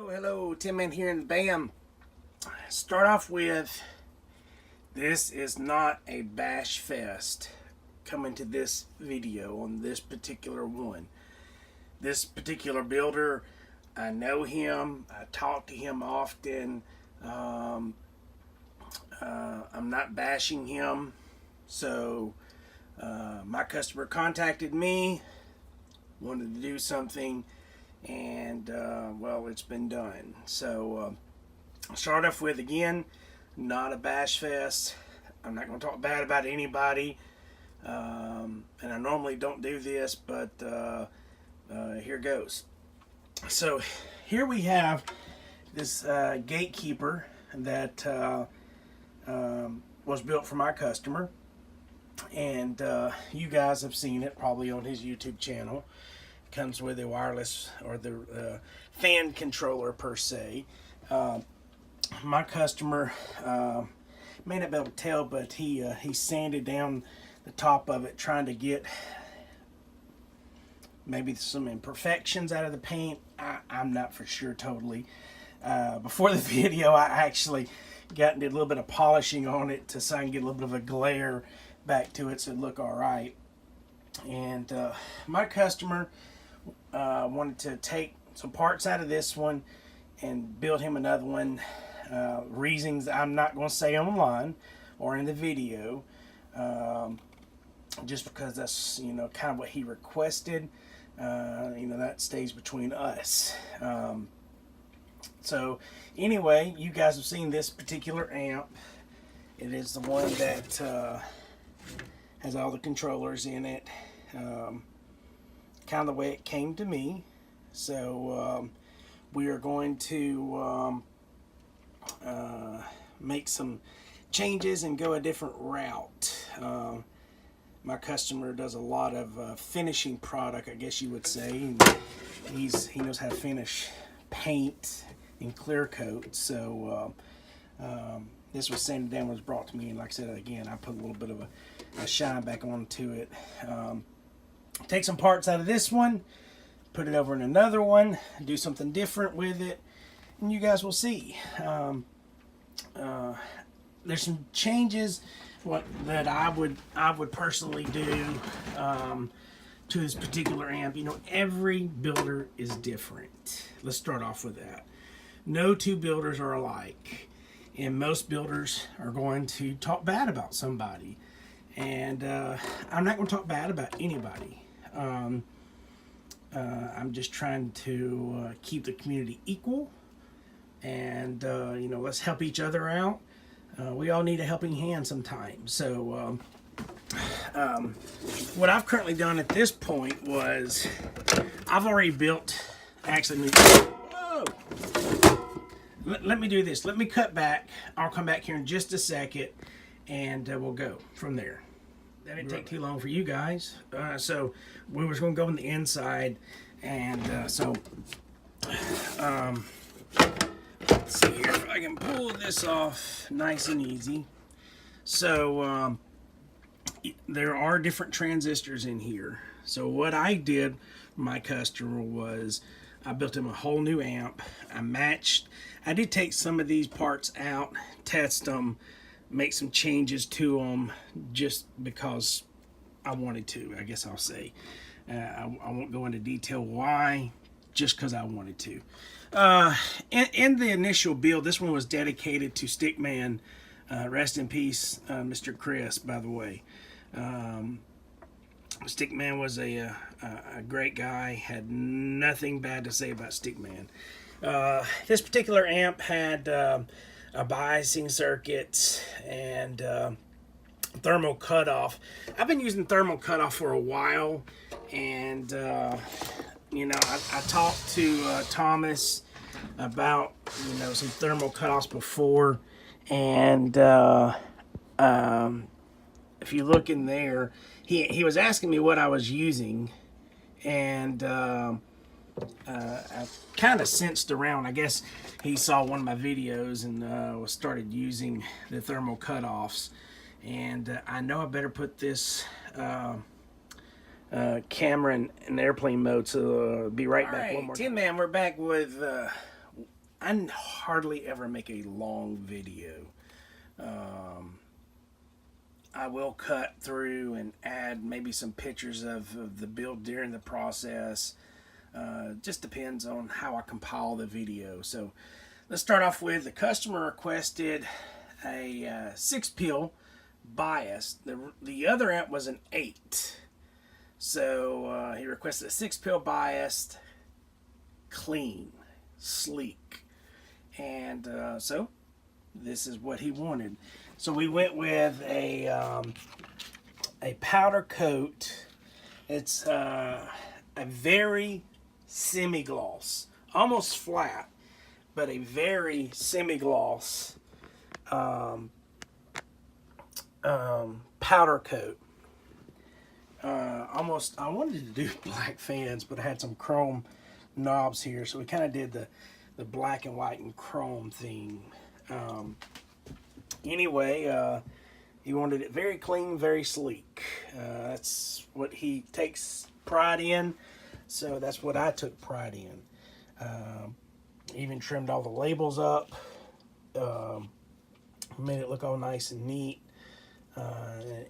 Hello, Tim Man here, and bam. Start off with, this is not a bash fest coming to this video on this particular one. This particular builder, I know him, I talk to him often. I'm not bashing him. So my customer contacted me, wanted to do something, and well, it's been done. So I'll start off with, again, not a bash fest. I'm not going to talk bad about anybody, and I normally don't do this, but here goes. So here we have this gatekeeper that was built for my customer, and you guys have seen it probably on his YouTube channel. It comes with a wireless, or the fan controller per se. My customer may not be able to tell, but he sanded down the top of it, trying to get maybe some imperfections out of the paint. I'm not for sure totally. Before the video, I actually got and did a little bit of polishing on it to try and get a little bit of a glare back to it so it look all right. And my customer wanted to take some parts out of this one and build him another one. Reasons I'm not going to say online or in the video, just because that's, you know, kind of what he requested. You know, that stays between us. So anyway, you guys have seen this particular amp. It is the one that has all the controllers in it, kind of the way it came to me. So we are going to make some changes and go a different route. My customer does a lot of finishing product, I guess you would say. He knows how to finish paint and clear coat. So this was sanded down, was brought to me, and like I said, again, I put a little bit of a shine back onto it. Take some parts out of this one, put it over in another one, do something different with it, and you guys will see. There's some changes that I would personally do to this particular amp. You know, every builder is different. Let's start off with that. No two builders are alike, and most builders are going to talk bad about somebody, and I'm not going to talk bad about anybody. I'm just trying to keep the community equal, and you know, let's help each other out. We all need a helping hand sometimes. So what I've currently done at this point was, I've already built, actually, whoa, let me do this. Let me cut back. I'll come back here in just a second, and we'll go from there. That didn't take too long for you guys. So we were going to go on the inside, and so let's see here if I can pull this off nice and easy. So there are different transistors in here. So what I did, my customer, was I built him a whole new amp. I did take some of these parts out, test them, make some changes to them, just because I wanted to, I guess I'll say. I won't go into detail why, just because I wanted to. In the initial build, this one was dedicated to Stickman. Rest in peace, Mr. Chris, by the way. Stickman was a great guy, had nothing bad to say about Stickman. This particular amp had a biasing circuit and thermal cutoff. I've been using thermal cutoff for a while, and you know, I talked to Thomas about, you know, some thermal cutoffs before, and if you look in there, he was asking me what I was using, and I kind of sensed around. I guess he saw one of my videos and started using the thermal cutoffs, and I know I better put this camera in airplane mode, so be right back. One more time. Tin Man, we're back with I hardly ever make a long video. I will cut through and add maybe some pictures of the build during the process. Just depends on how I compile the video. So let's start off with the customer requested a 6-pill bias. The other amp was an 8. So he requested a 6-pill biased, clean, sleek. And so this is what he wanted. So we went with a powder coat. It's a very semi-gloss, almost flat, but a very semi-gloss powder coat. I wanted to do black fans, but I had some chrome knobs here, so we kind of did the black and white and chrome theme. Anyway, he wanted it very clean, very sleek. That's what he takes pride in, so that's what I took pride in. Even trimmed all the labels up, made it look all nice and neat.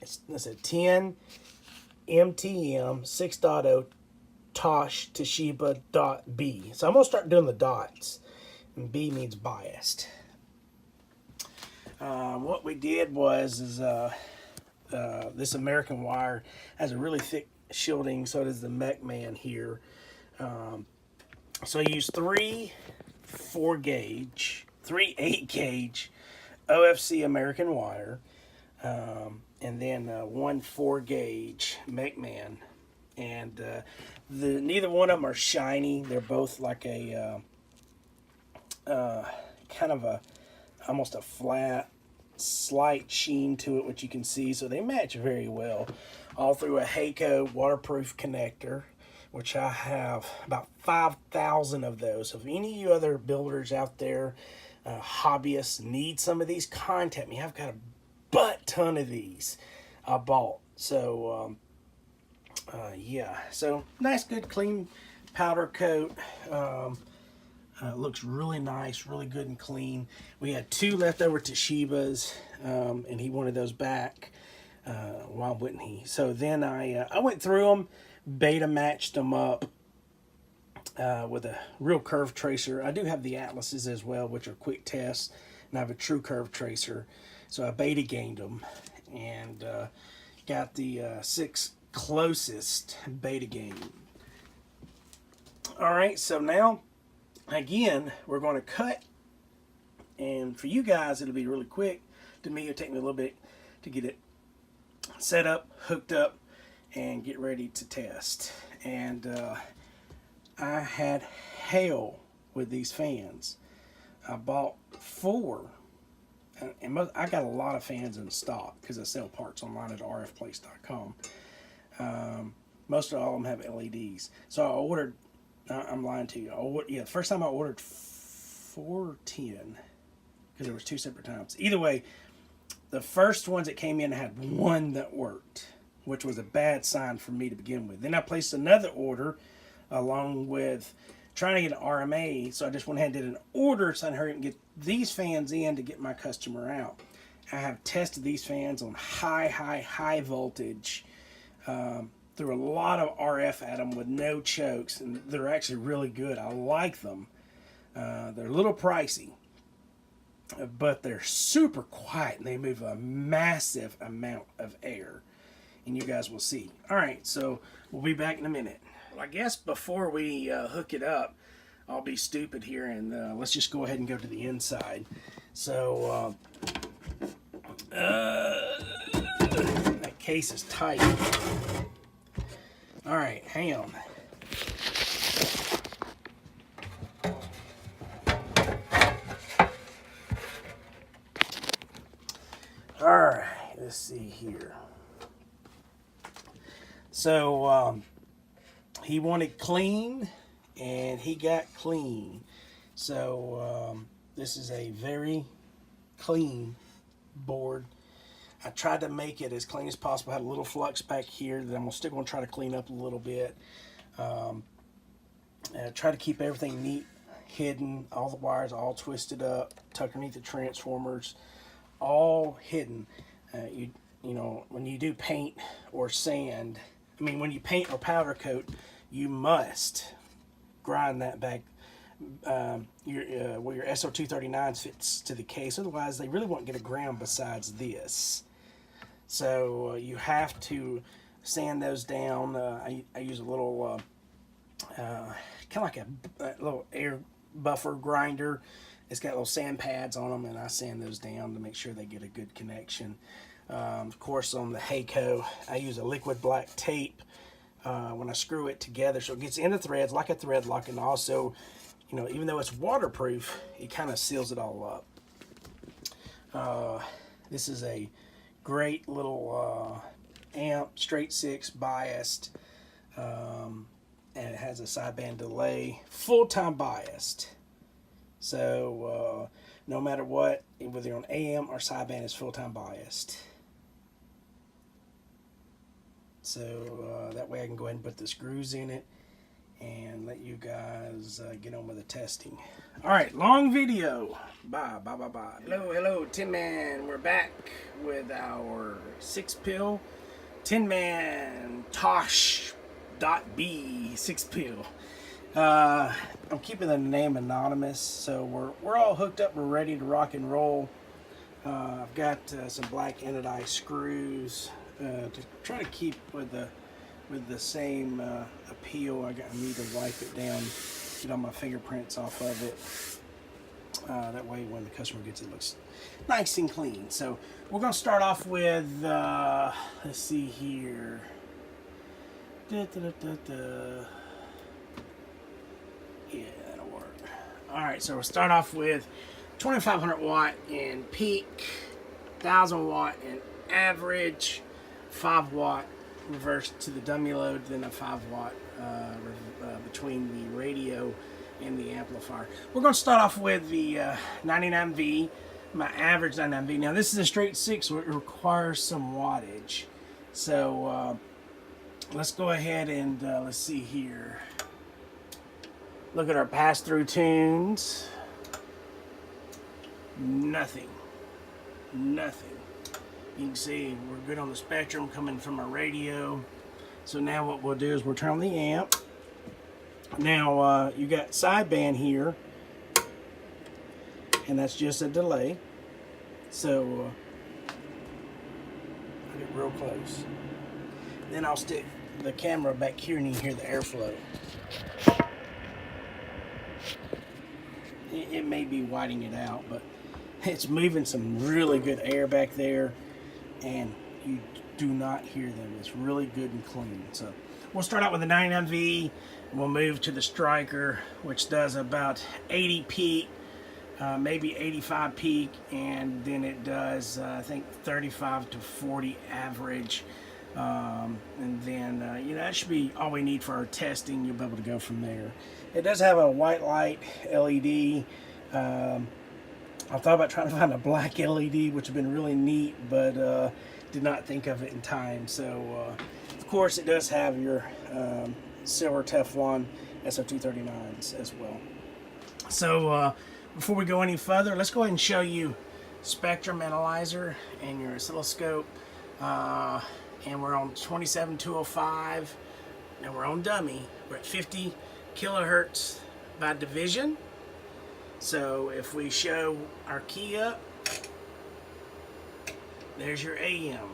It's a 10 MTM 6.0 Tosh Toshiba .B. So I'm going to start doing the dots. And B means biased. What we did was this American wire has a really thick shielding, so does the Mech Man here. So I used 3 8 gauge OFC American wire, and then 1 4 gauge Mech Man. And neither one of them are shiny. They're both like a kind of almost a flat, slight sheen to it, which you can see. So they match very well, all through a Heiko waterproof connector, which I have about 5,000 of those. So if any of you other builders out there, hobbyists, need some of these, contact me. I've got a butt ton of these I bought. So yeah, so nice, good, clean powder coat. Looks really nice, really good and clean. We had 2 leftover Toshibas, and he wanted those back. Why wouldn't he? So then I went through them, beta matched them up with a real curve tracer. I do have the Atlases as well, which are quick tests, and I have a true curve tracer. So I beta gained them and got the 6 closest beta gain. All right, so now again we're going to cut, and for you guys it'll be really quick. To me it'll take me a little bit to get it set up, hooked up, and get ready to test. And I had hell with these fans. I bought 4, and I got a lot of fans in stock because I sell parts online at rfplace.com. Most of all of them have LEDs. So I ordered, I'm lying to you, the first time I ordered 410 because there was 2 separate times. Either way, the first ones that came in had 1 that worked, which was a bad sign for me to begin with. Then I placed another order along with trying to get an RMA, so I just went ahead and did an order so I can hurry up and get these fans in to get my customer out. I have tested these fans on high voltage, threw a lot of RF at them with no chokes, and they're actually really good. I like them. They're a little pricey, but they're super quiet, and they move a massive amount of air, and you guys will see. All right, so we'll be back in a minute. Well, I guess before we hook it up, I'll be stupid here, and let's just go ahead and go to the inside. So that case is tight. All right, hang on. All right, let's see here. So he wanted clean, and he got clean. So this is a very clean board. I tried to make it as clean as possible. I had a little flux back here that I'm still going to try to clean up a little bit. Try to keep everything neat hidden. All the wires all twisted up, tucked underneath the transformers, all hidden. You know, when you do paint or sand, I mean, when you paint or powder coat, you must grind that back where your SO239 fits to the case. Otherwise, they really won't get a ground besides this. So you have to sand those down. I use a little kind of like a little air buffer grinder. It's got little sand pads on them, and I sand those down to make sure they get a good connection. Of course, on the Hayco, I use a liquid black tape when I screw it together, so it gets in the threads like a thread lock, and also, you know, even though it's waterproof, it kind of seals it all up. This is a great little amp, straight 6 biased, and it has a sideband delay, full-time biased. So no matter what, whether you're on AM or sideband, it's full-time biased. So that way I can go ahead and put the screws in it and let you guys get on with the testing. All right, long video. Bye. Hello, Tin Man. We're back with our 6-pill Tin Man Tosh.B 6-pill. I'm keeping the name anonymous, so we're all hooked up. We're ready to rock and roll. I've got some black anodized screws to try to keep with the same appeal. I need to wipe it down, get all my fingerprints off of it. That way when the customer gets it, looks nice and clean. So we're going to start off with, let's see here. Yeah, that'll work. Alright, so we'll start off with 2500 watt in peak, 1000 watt in average, 5 watt reversed to the dummy load, then a 5 watt between the radio and the amplifier. We're going to start off with the 99V, my average 99V. Now this is a straight 6, so it requires some wattage. So let's go ahead and let's see here. Look at our pass-through tunes. Nothing. You can see we're good on the spectrum coming from our radio. So now what we'll do is we'll turn on the amp. Now you got sideband here, and that's just a delay. So I'll get real close. Then I'll stick the camera back here and you can hear the airflow. It may be whiting it out, but it's moving some really good air back there, and you do not hear them. It's really good and clean. So we'll start out with the 99V, and we'll move to the Striker, which does about 80 peak, maybe 85 peak, and then it does I think 35 to 40 average. And then you know, that should be all we need for our testing. You'll be able to go from there. It does have a white light LED. I thought about trying to find a black LED, which would have been really neat, but did not think of it in time. So of course it does have your silver Teflon SO239s as well. So before we go any further, let's go ahead and show you spectrum analyzer and your oscilloscope. And we're on 27205, and we're on dummy. We're at 50 kilohertz by division. So if we show our key up, there's your AM.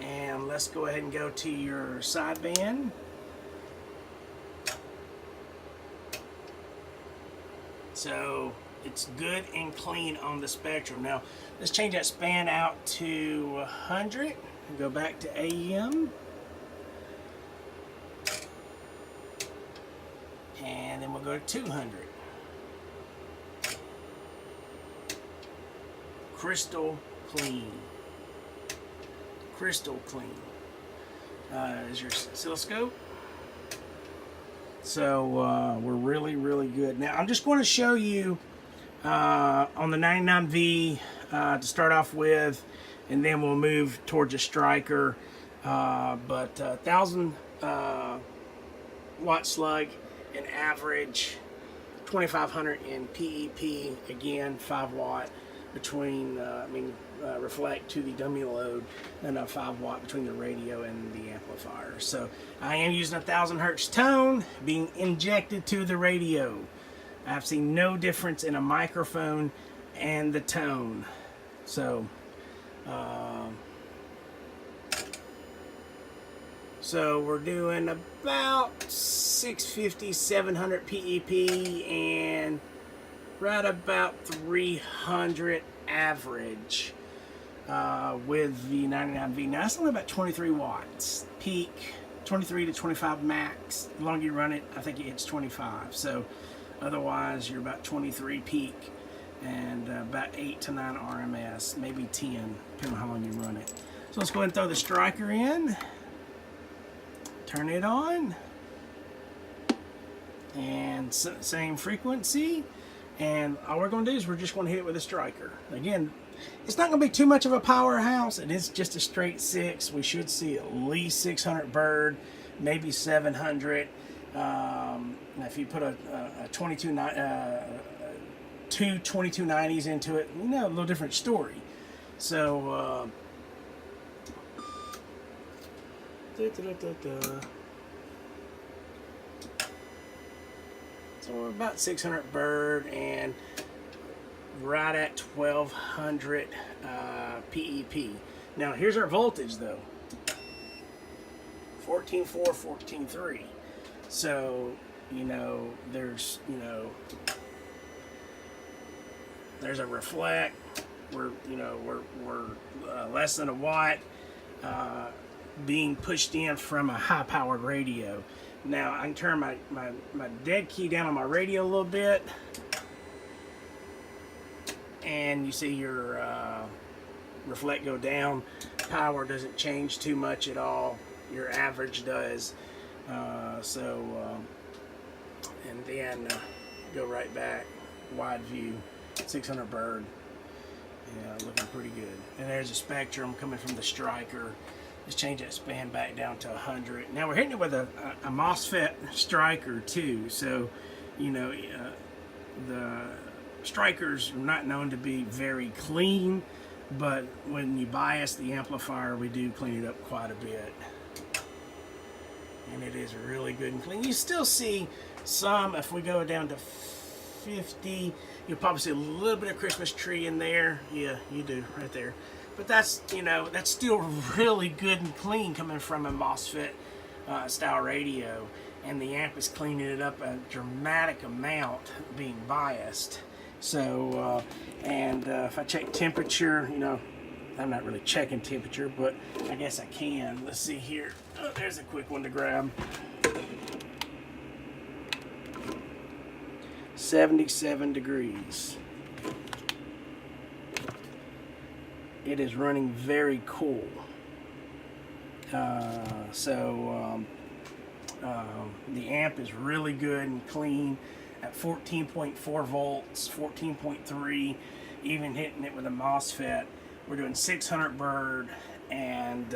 And let's go ahead and go to your sideband. So it's good and clean on the spectrum. Now let's change that span out to 100. Go back to AM, and then we'll go to 200. Crystal clean. Is your oscilloscope. So we're really good. Now I'm just going to show you on the 99V to start off with, and then we'll move towards a Striker. But 1000 watt slug in average, 2500 in PEP, again 5 watt between reflect to the dummy load, and a 5 watt between the radio and the amplifier. So I am using a 1000 hertz tone being injected to the radio. I've seen no difference in a microphone and the tone. So so we're doing about 650, 700 PEP and right about 300 average with the 99V. Now that's only about 23 watts peak, 23 to 25 max. The longer you run it, I think it hits 25. So otherwise you're about 23 peak and about 8 to 9 RMS, maybe 10, depending on how long you run it. So let's go ahead and throw the striker in, turn it on, and same frequency. And all we're going to do is we're just going to hit it with a striker. Again, it's not going to be too much of a powerhouse. It is just a straight 6. We should see at least 600 bird, maybe 700. If you put two 2290s into it, you know, a little different story. So so we're about 600 bird and right at 1200 PEP. Now here's our voltage though, 14.4, 14.3. So you know there's there's a reflect. We're less than a watt being pushed in from a high powered radio. Now I can turn my dead key down on my radio a little bit, and you see your reflect go down. Power doesn't change too much at all. Your average does. And then go right back, wide view, 600 bird. Yeah, looking pretty good. And there's a spectrum coming from the striker. Just change that span back down to 100. Now we're hitting it with a MOSFET striker too. So, you know, the strikers are not known to be very clean, but when you bias the amplifier, we do clean it up quite a bit. And it is really good and clean. You still see some, if we go down to 50, you'll probably see a little bit of Christmas tree in there. Yeah, you do, right there. But that's, you know, that's still really good and clean coming from a MOSFET style radio. And the amp is cleaning it up a dramatic amount being biased. So, if I check temperature, you know, I'm not really checking temperature, but I guess I can. Let's see here. Oh, there's a quick one to grab. 77 degrees. It is running very cool. The amp is really good and clean at 14.4 volts, 14.3, even hitting it with a MOSFET. We're doing 600 bird and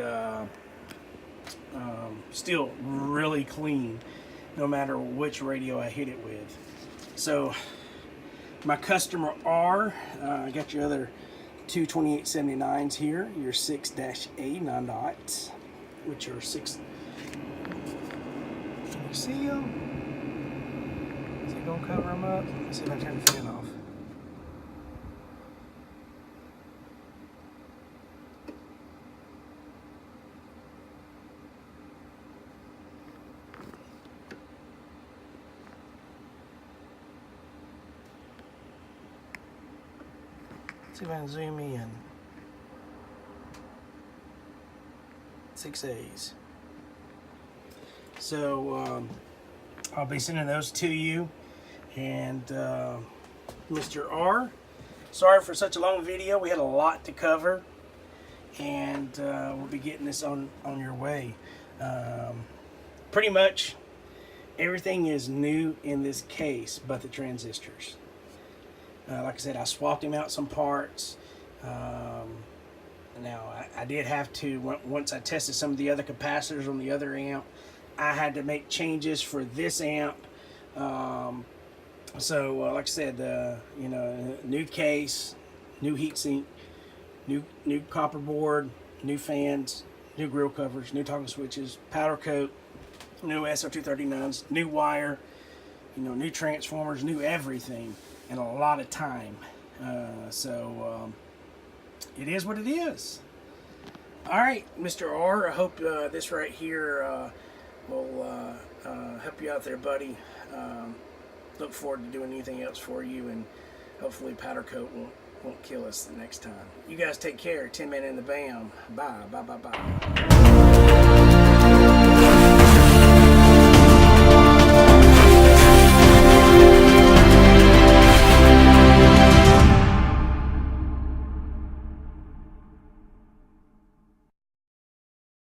still really clean no matter which radio I hit it with. So my customer R, I got your other two 2879s here, your 6-A non-dots, which are 6. Can you see them? Is it gonna cover them up? Let's see if I turn the fan off. See if I can zoom in. 6As. So I'll be sending those to you. And Mr.R, sorry for such a long video. We had a lot to cover, and we'll be getting this on your way. Pretty much everything is new in this case but the transistors. Like I said, I swapped him out some parts. Now, I did have to, once I tested some of the other capacitors on the other amp, I had to make changes for this amp So, like I said, you know, new case, new heatsink, new copper board, new fans, new grill covers, new toggle switches, powder coat, new SO239s, new wire, you know, new transformers, new everything, and a lot of time. It is what it is. All right, Mr. R, I hope this right here will help you out there, buddy. Look forward to doing anything else for you, and hopefully powder coat won't kill us the next time. You guys take care. 10 Man in the Bam. Bye, bye, bye, bye.